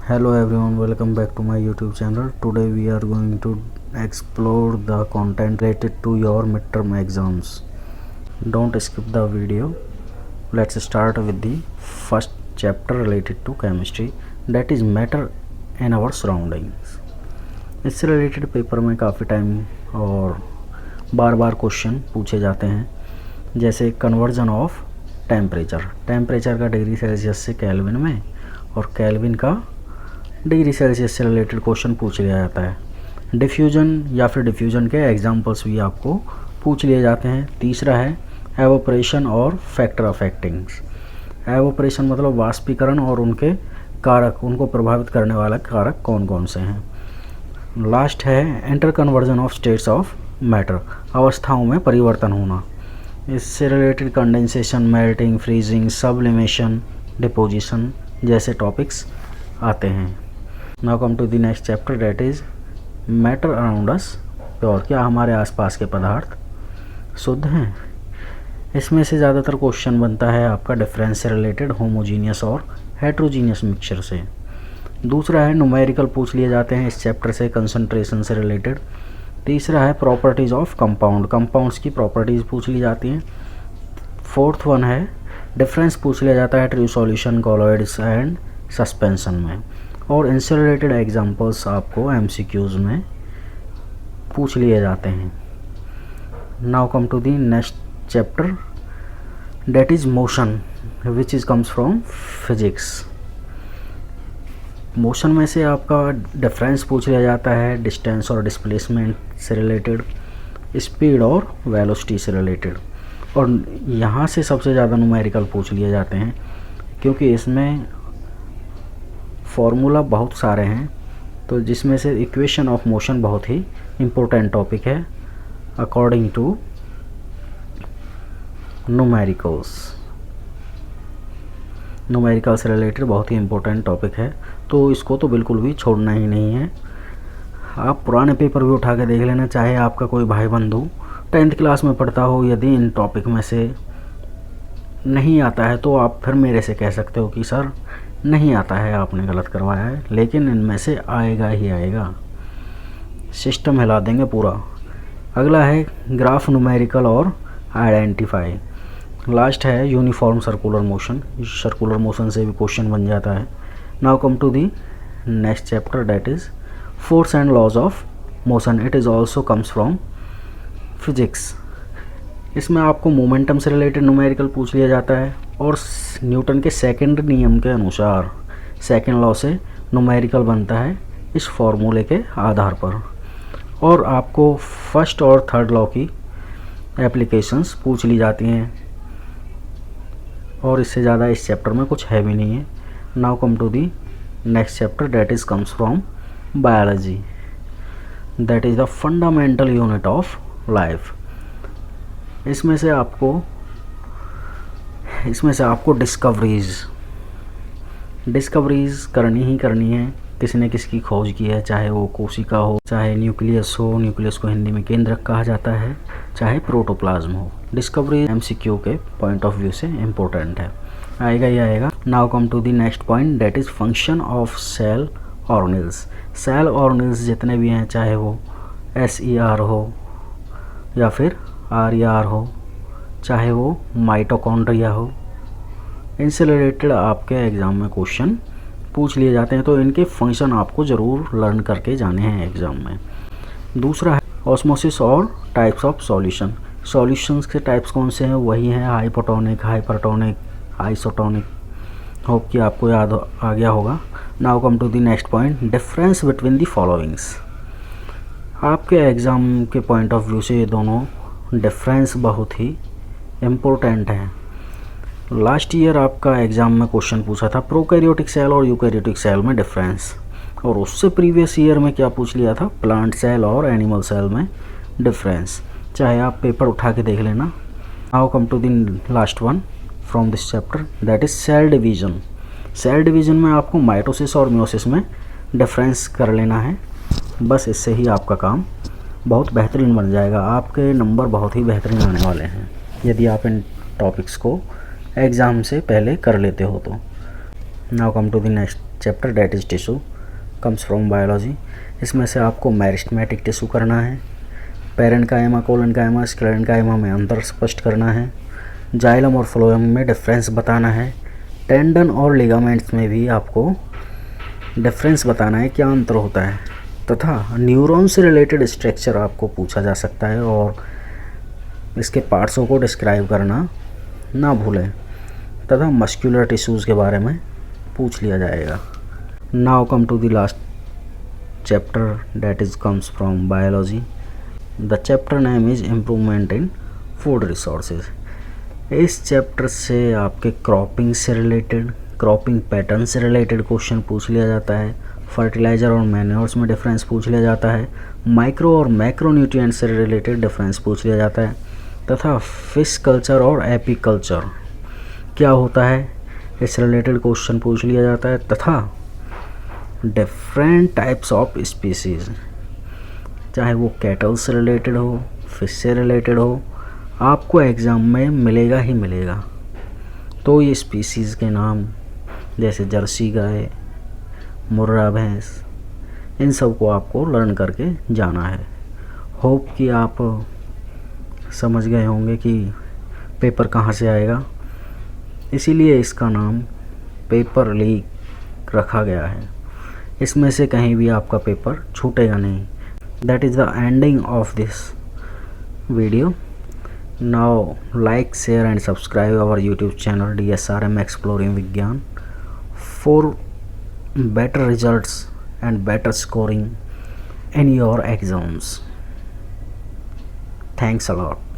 Hello everyone, welcome back to my YouTube channel. Today we are going to explore the content related to your midterm exams. Don't skip the video. Let's start with the first chapter related to chemistry, that is matter in our surroundings. इससे related paper में काफ़ी time और बार बार question पूछे जाते हैं, जैसे conversion of temperature का degree Celsius से केल्विन में और केल्विन का डिग्री सेल्सियस से रिलेटेड क्वेश्चन पूछ लिया जाता है। डिफ्यूजन या फिर डिफ्यूजन के एग्जांपल्स भी आपको पूछ लिए जाते हैं। तीसरा है एवोपरेशन और फैक्टर ऑफ एक्टिंग्स। एवोपरेशन मतलब वाष्पीकरण और उनके कारक, उनको प्रभावित करने वाला कारक कौन कौन से हैं। लास्ट है interconversion of states of matter, अवस्थाओं में परिवर्तन होना। इससे related condensation, melting, freezing, sublimation, deposition जैसे टॉपिक्स आते हैं। Now come to the next chapter, that is matter around us pure, क्या हमारे आसपास के पदार्थ शुद्ध हैं। इसमें से ज़्यादातर क्वेश्चन बनता है आपका डिफरेंस से रिलेटेड, होमोजीनियस और हेट्रोजीनियस मिक्सचर से। दूसरा है न्यूमेरिकल पूछ लिए जाते हैं इस चैप्टर से, कंसंट्रेशन से रिलेटेड। तीसरा है प्रॉपर्टीज़ ऑफ कंपाउंड्स की प्रॉपर्टीज़ पूछ ली जाती हैं। फोर्थ वन है डिफरेंस पूछ लिया जाता है true solution, colloids and suspension में। और इनसे रिलेटेड एग्जांपल्स आपको एमसीक्यूज में पूछ लिए जाते हैं। Now come to the next chapter, that is motion which is comes from physics. Motion में से आपका डिफरेंस पूछ लिया जाता है डिस्टेंस और डिस्प्लेसमेंट से रिलेटेड, स्पीड और वेलोसिटी से रिलेटेड। और यहाँ से सबसे ज़्यादा न्यूमेरिकल पूछ लिए जाते हैं, क्योंकि इसमें फॉर्मूला बहुत सारे हैं, तो जिसमें से इक्वेशन ऑफ मोशन बहुत ही इम्पोर्टेंट टॉपिक है अकॉर्डिंग टू न्यूमेरिकल से रिलेटेड बहुत ही इम्पोर्टेंट टॉपिक है, तो इसको तो बिल्कुल भी छोड़ना ही नहीं है। आप पुराने पेपर भी उठा के देख लेना, चाहे आपका कोई भाई बंधु 10th क्लास में पढ़ता हो, यदि इन टॉपिक में से नहीं आता है तो आप फिर मेरे से कह सकते हो कि सर नहीं आता है, आपने गलत करवाया है, लेकिन इनमें से आएगा ही आएगा, सिस्टम हिला देंगे पूरा। अगला है ग्राफ, न्यूमेरिकल और आइडेंटिफाई। लास्ट है यूनिफॉर्म सर्कुलर मोशन से भी क्वेश्चन बन जाता है। Now come to the next chapter, that is force and laws of motion. It is also comes from physics. इसमें आपको मोमेंटम से रिलेटेड न्यूमेरिकल पूछ लिया जाता है, और न्यूटन के सेकंड नियम के अनुसार सेकंड लॉ से न्यूमेरिकल बनता है इस फॉर्मूले के आधार पर। और आपको फर्स्ट और थर्ड लॉ की एप्लीकेशंस पूछ ली जाती हैं, और इससे ज़्यादा इस चैप्टर में कुछ है भी नहीं है। Now come to the next chapter, that is comes from biology, that is the fundamental unit of life. इसमें से आपको डिस्कवरीज करनी ही करनी है। किसी ने किसकी खोज की है, चाहे वो कोशिका हो, चाहे न्यूक्लियस हो, न्यूक्लियस को हिंदी में केंद्रक कहा जाता है, चाहे प्रोटोप्लाज्म हो। डिस्कवरी एमसीक्यू के पॉइंट ऑफ व्यू से इम्पोर्टेंट है, आएगा ही आएगा। Now come to the next point, that is function of cell organelles. Cell organelles जितने भी हैं, चाहे वो SER हो या फिर RER हो, चाहे वो माइटोकॉन्ड्रिया हो, इनसे रिलेटेड आपके एग्ज़ाम में क्वेश्चन पूछ लिए जाते हैं, तो इनके फंक्शन आपको ज़रूर लर्न करके जाने हैं एग्ज़ाम में। दूसरा है ऑस्मोसिस और टाइप्स ऑफ सॉल्यूशंस के टाइप्स कौन से हैं, वही हैं हाइपोटोनिक, हाइपरटोनिक, आइसोटोनिक। होप कि आपको याद आ गया होगा। Now come to the next point, difference between the followings. आपके एग्ज़ाम के पॉइंट ऑफ व्यू से ये दोनों डिफरेंस बहुत ही इम्पोर्टेंट है। लास्ट ईयर आपका एग्ज़ाम में क्वेश्चन पूछा था प्रोकैरियोटिक सेल और यूकैरियोटिक सेल में डिफरेंस, और उससे प्रीवियस ईयर में क्या पूछ लिया था, प्लांट सेल और एनिमल सेल में डिफरेंस। चाहे आप पेपर उठा के देख लेना। Now come to the last one from this chapter, that is cell division. Cell division में आपको माइटोसिस और मियोसिस में डिफरेंस कर लेना है, बस इससे ही आपका काम बहुत बेहतरीन बन जाएगा। आपके नंबर बहुत ही बेहतरीन आने वाले हैं यदि आप इन टॉपिक्स को एग्ज़ाम से पहले कर लेते हो तो। Now come to the next chapter that is tissue comes from biology. इसमें से आपको मेरिस्टेमेटिक टिश्यू करना है, पैरेन्काइमा कोलेनकाइमा स्क्लेरेन्काइमा में अंतर स्पष्ट करना है, जाइलम और फ्लोएम में डिफरेंस बताना है, टेंडन और लिगामेंट्स में भी आपको डिफरेंस बताना है, क्या अंतर होता है, तथा न्यूरॉन से रिलेटेड स्ट्रक्चर आपको पूछा जा सकता है और इसके पार्ट्सों को डिस्क्राइब करना ना भूलें, तथा मस्कुलर टिश्यूज़ के बारे में पूछ लिया जाएगा। Now come to the last chapter that is comes from biology. The chapter name is improvement in food resources. इस चैप्टर से आपके क्रॉपिंग से रिलेटेड, क्रॉपिंग पैटर्न से रिलेटेड क्वेश्चन पूछ लिया जाता है, फर्टिलाइज़र और मैन्योर्स में डिफरेंस पूछ लिया जाता है, माइक्रो और मैक्रो न्यूट्रिएंट से रिलेटेड डिफरेंस पूछ लिया जाता है, तथा फिश कल्चर और एपीकल्चर क्या होता है इससे रिलेटेड क्वेश्चन पूछ लिया जाता है, तथा डिफरेंट टाइप्स ऑफ स्पीसीज़, चाहे वो कैटल से रिलेटेड हो, फिश से रिलेटेड हो, आपको एग्ज़ाम में मिलेगा ही मिलेगा। तो ये स्पीसीज़ के नाम जैसे जर्सी गाय, मुर्रा भैंस, इन सब को आपको लर्न करके जाना है। होप कि आप समझ गए होंगे कि पेपर कहाँ से आएगा, इसीलिए इसका नाम पेपर लीक रखा गया है। इसमें से कहीं भी आपका पेपर छूटेगा नहीं। That is the ending of this video. Now like, share and subscribe our YouTube channel DSRM Exploring Vigyan for better results and better scoring in your exams. Thanks a lot.